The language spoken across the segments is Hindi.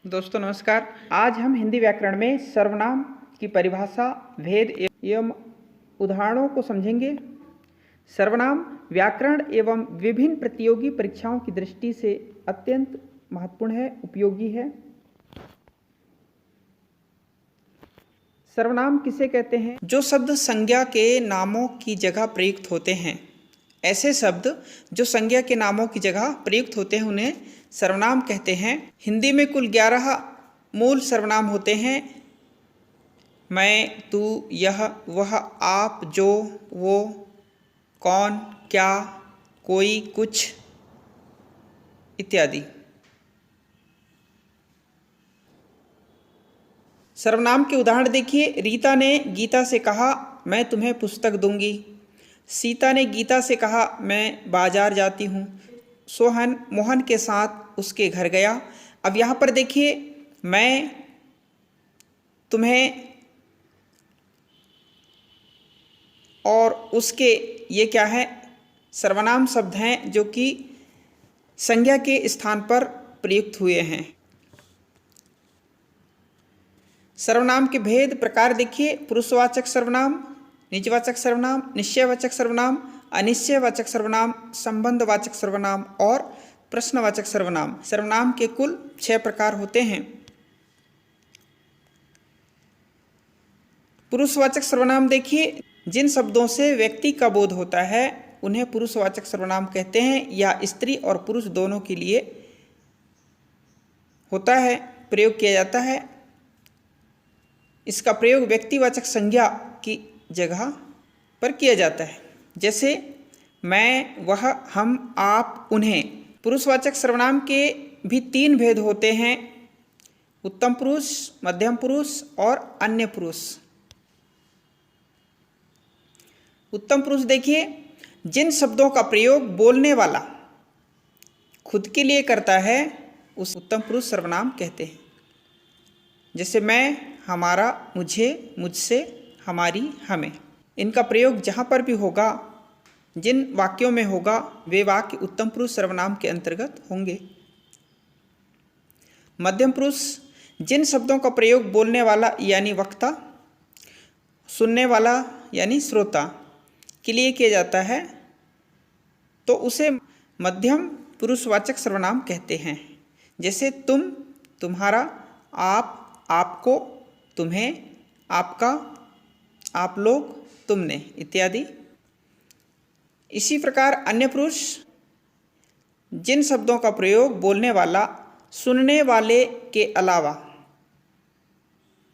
दोस्तों नमस्कार। आज हम हिंदी व्याकरण में सर्वनाम की परिभाषा, भेद एवं उदाहरणों को समझेंगे। सर्वनाम व्याकरण एवं विभिन्न प्रतियोगी परीक्षाओं की दृष्टि से अत्यंत महत्वपूर्ण है, उपयोगी है। सर्वनाम किसे कहते हैं? जो शब्द संज्ञा के नामों की जगह प्रयुक्त होते हैं। ऐसे शब्द जो संज्ञा के नामों की जगह प्रयुक्त होते हैं उन्हें सर्वनाम कहते हैं। हिंदी में कुल 11 मूल सर्वनाम होते हैं। मैं, तू, यह, वह, आप, जो, वो, कौन, क्या, कोई, कुछ इत्यादि। सर्वनाम के उदाहरण देखिए। रीता ने गीता से कहा, मैं तुम्हें पुस्तक दूंगी। सीता ने गीता से कहा, मैं बाजार जाती हूँ। सोहन मोहन के साथ उसके घर गया। अब यहाँ पर देखिए, मैं तुम्हें और उसके, ये क्या है? सर्वनाम शब्द हैं जो कि संज्ञा के स्थान पर प्रयुक्त हुए हैं। सर्वनाम के भेद प्रकार देखिए। पुरुषवाचक सर्वनाम, निजवाचक सर्वनाम, निश्चयवाचक सर्वनाम, अनिश्चयवाचक सर्वनाम, संबंधवाचक सर्वनाम और प्रश्नवाचक सर्वनाम। सर्वनाम के कुल 6 प्रकार होते हैं। पुरुषवाचक सर्वनाम देखिए। जिन शब्दों से व्यक्ति का बोध होता है उन्हें पुरुषवाचक सर्वनाम कहते हैं। या स्त्री और पुरुष दोनों के लिए होता है, प्रयोग किया जाता है। इसका प्रयोग व्यक्तिवाचक संज्ञा की जगह पर किया जाता है, जैसे मैं, वह, हम, आप, उन्हें। पुरुषवाचक सर्वनाम के भी 3 भेद होते हैं: उत्तम पुरुष, मध्यम पुरुष और अन्य पुरुष। उत्तम पुरुष देखिए, जिन शब्दों का प्रयोग बोलने वाला खुद के लिए करता है उस उत्तम पुरुष सर्वनाम कहते हैं। जैसे मैं, हमारा, मुझे, मुझसे, हमारी, हमें। इनका प्रयोग जहाँ पर भी होगा, जिन वाक्यों में होगा, वे वाक्य उत्तम पुरुष सर्वनाम के अंतर्गत होंगे। मध्यम पुरुष जिन शब्दों का प्रयोग बोलने वाला यानी वक्ता, सुनने वाला यानी श्रोता के लिए किया जाता है तो उसे मध्यम पुरुषवाचक सर्वनाम कहते हैं। जैसे तुम, तुम्हारा, आप, आपको, तुम्हें, आपका, आप लोग, तुमने इत्यादि। इसी प्रकार अन्य पुरुष जिन शब्दों का प्रयोग बोलने वाला, सुनने वाले के अलावा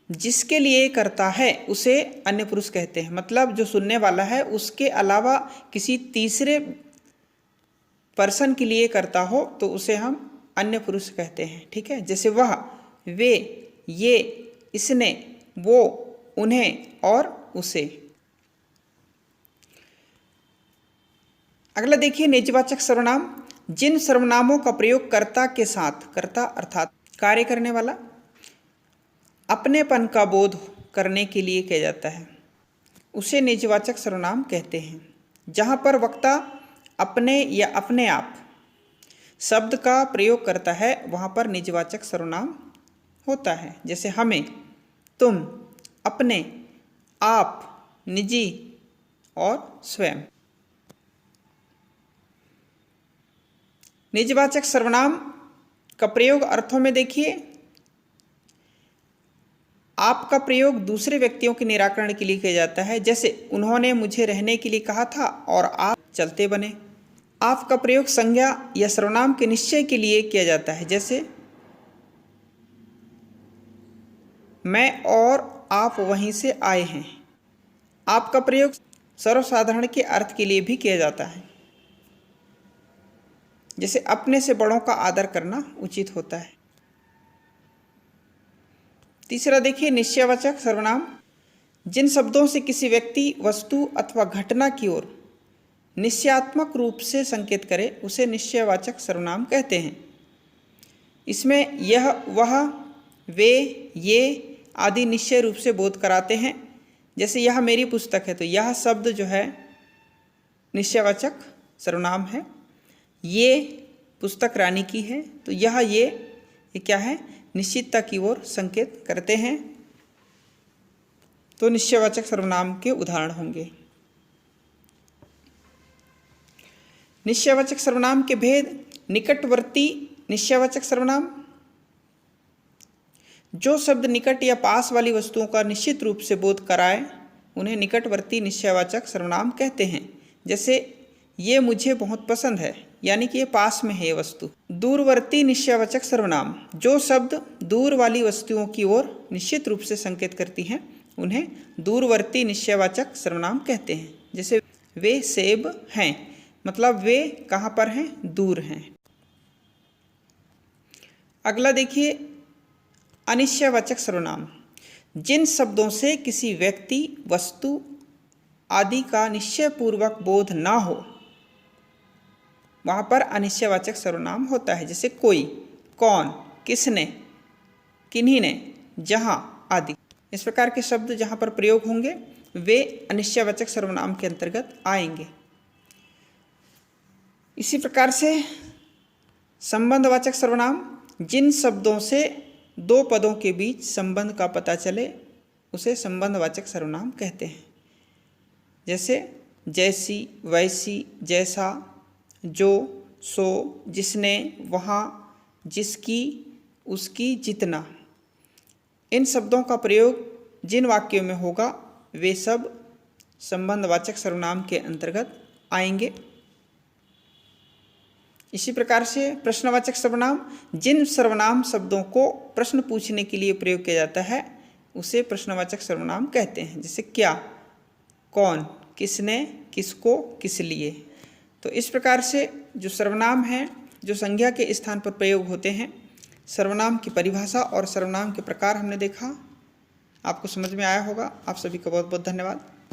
जिसके लिए करता है उसे अन्य पुरुष कहते हैं। मतलब जो सुनने वाला है उसके अलावा किसी तीसरे पर्सन के लिए करता हो तो उसे हम अन्य पुरुष कहते हैं। ठीक है, जैसे वह, वे, ये, इसने, वो, उन्हें और उसे। अगला देखिए निजवाचक सर्वनाम। जिन सर्वनामों का प्रयोग कर्ता के साथ, कर्ता अर्थात कार्य करने वाला, अपनेपन का बोध करने के लिए किया जाता है उसे निजवाचक सर्वनाम कहते हैं। जहाँ पर वक्ता अपने या अपने आप शब्द का प्रयोग करता है वहाँ पर निजवाचक सर्वनाम होता है। जैसे हमें, तुम, अपने, आप, निजी और स्वयं। निजवाचक सर्वनाम का प्रयोग अर्थों में देखिए। आप का प्रयोग दूसरे व्यक्तियों के निराकरण के लिए किया जाता है। जैसे उन्होंने मुझे रहने के लिए कहा था और आप चलते बने। आप का प्रयोग संज्ञा या सर्वनाम के निश्चय के लिए किया जाता है। जैसे मैं और आप वहीं से आए हैं। आप का प्रयोग सर्वसाधारण के अर्थ के लिए भी किया जाता है। जैसे अपने से बड़ों का आदर करना उचित होता है। तीसरा देखिए निश्चयवाचक सर्वनाम। जिन शब्दों से किसी व्यक्ति, वस्तु अथवा घटना की ओर निश्चयात्मक रूप से संकेत करे उसे निश्चयवाचक सर्वनाम कहते हैं। इसमें यह, वह, वे, ये आदि निश्चय रूप से बोध कराते हैं। जैसे यह मेरी पुस्तक है तो यह शब्द जो है निश्चयवाचक सर्वनाम है। ये पुस्तक रानी की है तो यह, ये क्या है? निश्चितता की ओर संकेत करते हैं। तो निश्चयवाचक सर्वनाम के उदाहरण होंगे। निश्चयवाचक सर्वनाम के भेद। निकटवर्ती निश्चयवाचक सर्वनाम, जो शब्द निकट या पास वाली वस्तुओं का निश्चित रूप से बोध कराए उन्हें निकटवर्ती निश्चयवाचक सर्वनाम कहते हैं। जैसे ये मुझे बहुत पसंद है, यानी कि ये पास में है ये वस्तु। दूरवर्ती निश्चयवाचक सर्वनाम, जो शब्द दूर वाली वस्तुओं की ओर निश्चित रूप से संकेत करती हैं उन्हें दूरवर्ती निश्चयवाचक सर्वनाम कहते हैं। जैसे वे सेब हैं, मतलब वे कहाँ पर हैं, दूर हैं। अगला देखिए अनिश्चयवाचक सर्वनाम, जिन शब्दों से किसी व्यक्ति, वस्तु आदि का निश्चयपूर्वक बोध ना हो वहाँ पर अनिश्चयवाचक सर्वनाम होता है। जैसे कोई, कौन, किसने, किन्हीं ने, जहाँ आदि। इस प्रकार के शब्द जहाँ पर प्रयोग होंगे वे अनिश्चयवाचक सर्वनाम के अंतर्गत आएंगे। इसी प्रकार से संबंधवाचक सर्वनाम, जिन शब्दों से दो पदों के बीच संबंध का पता चले उसे संबंधवाचक सर्वनाम कहते हैं। जैसे जैसी, वैसी, जैसा, जो, सो, जिसने, वहाँ, जिसकी, उसकी, जितना। इन शब्दों का प्रयोग जिन वाक्यों में होगा वे सब संबंधवाचक सर्वनाम के अंतर्गत आएंगे। इसी प्रकार से प्रश्नवाचक सर्वनाम, जिन सर्वनाम शब्दों को प्रश्न पूछने के लिए प्रयोग किया जाता है उसे प्रश्नवाचक सर्वनाम कहते हैं। जैसे क्या, कौन, किसने, किसको, किस लिए। तो इस प्रकार से जो सर्वनाम हैं जो संज्ञा के स्थान पर प्रयोग होते हैं, सर्वनाम की परिभाषा और सर्वनाम के प्रकार हमने देखा। आपको समझ में आया होगा। आप सभी का बहुत बहुत धन्यवाद।